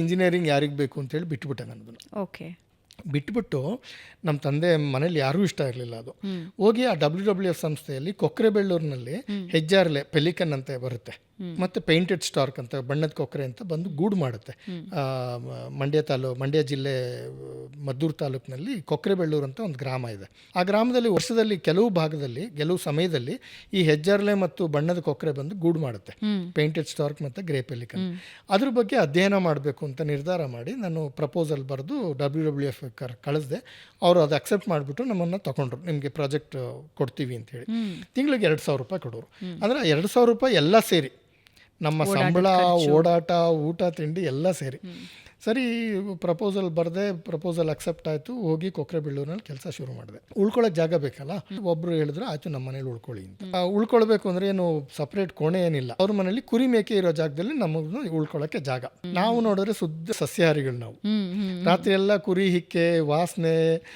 Engineering ಯಾರಿಗೆ ಬೇಕು ಅಂತೇಳಿ ಬಿಟ್ಬಿಟ್ಟೆ ನಾನು ಅದನ್ನು. ಓಕೆ. ಬಿಟ್ಬಿಟ್ಟು ನಮ್ಮ ತಂದೆ ಮನೇಲಿ ಯಾರಿಗೂ ಇಷ್ಟ ಇರಲಿಲ್ಲ ಅದು. ಹೋಗಿ ಆ WWF ಸಂಸ್ಥೆಯಲ್ಲಿ ಕೊಕ್ರೆಬೆಳ್ಳೂರಿನಲ್ಲಿ ಹೆಜ್ಜಾರ್ಲೆ ಪೆಲಿಕನ್ ಅಂತ ಬರುತ್ತೆ, ಮತ್ತು ಪೇಂಟೆಡ್ ಸ್ಟಾರ್ಕ್ ಅಂತ ಬಣ್ಣದ ಕೊಕ್ಕರೆ ಅಂತ ಬಂದು ಗೂಡು ಮಾಡುತ್ತೆ. ಮಂಡ್ಯ ಜಿಲ್ಲೆ ಮದ್ದೂರು ತಾಲೂಕಿನಲ್ಲಿ ಕೊಕ್ರೆಬೆಳ್ಳೂರು ಅಂತ ಒಂದು ಗ್ರಾಮ ಇದೆ. ಆ ಗ್ರಾಮದಲ್ಲಿ ವರ್ಷದಲ್ಲಿ ಕೆಲವು ಸಮಯದಲ್ಲಿ ಈ ಹೆಜ್ಜಾರ್ಲೆ ಮತ್ತು ಬಣ್ಣದ ಕೊಕ್ಕರೆ ಬಂದು ಗೂಡು ಮಾಡುತ್ತೆ, ಪೇಂಟೆಡ್ ಸ್ಟಾರ್ಕ್ ಮತ್ತು ಗ್ರೇ ಪೆಲಿಕನ್. ಅದ್ರ ಬಗ್ಗೆ ಅಧ್ಯಯನ ಮಾಡಬೇಕು ಅಂತ ನಿರ್ಧಾರ ಮಾಡಿ ನಾನು ಪ್ರಪೋಸಲ್ ಬರೆದು WWF ಕಳಿಸ್ದೆ. ಅವರು ಅದು ಅಕ್ಸೆಪ್ಟ್ ಮಾಡಿಬಿಟ್ಟು ನಮ್ಮನ್ನು ತಗೊಂಡ್ರು, ನಿಮಗೆ ಪ್ರಾಜೆಕ್ಟ್ ಕೊಡ್ತೀವಿ ಅಂತೇಳಿ. ತಿಂಗಳಿಗೆ 2,000 ರೂಪಾಯಿ ಕೊಡೋರು. ಅಂದರೆ 2,000 ರೂಪಾಯಿ ಎಲ್ಲ ಸೇರಿ, ನಮ್ಮ ಸಂಬಳ, ಓಡಾಟ, ಊಟ, ತಿಂಡಿ ಎಲ್ಲ ಸೇರಿ. ಸರಿ, ಪ್ರಪೋಸಲ್ ಬರೆದೆ, ಪ್ರಪೋಸಲ್ ಅಕ್ಸೆಪ್ಟ್ ಆಯಿತು. ಹೋಗಿ ಕೊಕ್ರೆಬೆಳ್ಳೂರಿನಲ್ಲಿ ಕೆಲಸ ಶುರು ಮಾಡಿದೆ. ಉಳ್ಕೊಳ್ಳೋಕೆ ಜಾಗ ಬೇಕಲ್ಲ. ಒಬ್ಬರು ಹೇಳಿದ್ರು ಆಯಿತು ನಮ್ಮ ಮನೇಲಿ ಉಳ್ಕೊಳ್ಳಿ ಅಂತ. ಉಳ್ಕೊಳ್ಬೇಕು ಅಂದರೆ ಏನು ಸಪ್ರೇಟ್ ಕೋಣೆ ಏನಿಲ್ಲ, ಅವ್ರ ಮನೇಲಿ ಕುರಿ ಮೇಕೆ ಇರೋ ಜಾಗದಲ್ಲಿ ನಮಗೂ ಉಳ್ಕೊಳ್ಳೋಕ್ಕೆ ಜಾಗ. ನಾವು ನೋಡಿದ್ರೆ ಶುದ್ಧ ಸಸ್ಯಾಹಾರಿಗಳು ನಾವು. ರಾತ್ರಿ ಎಲ್ಲ ಕುರಿ ಹಿಕ್ಕೆ ವಾಸನೆ,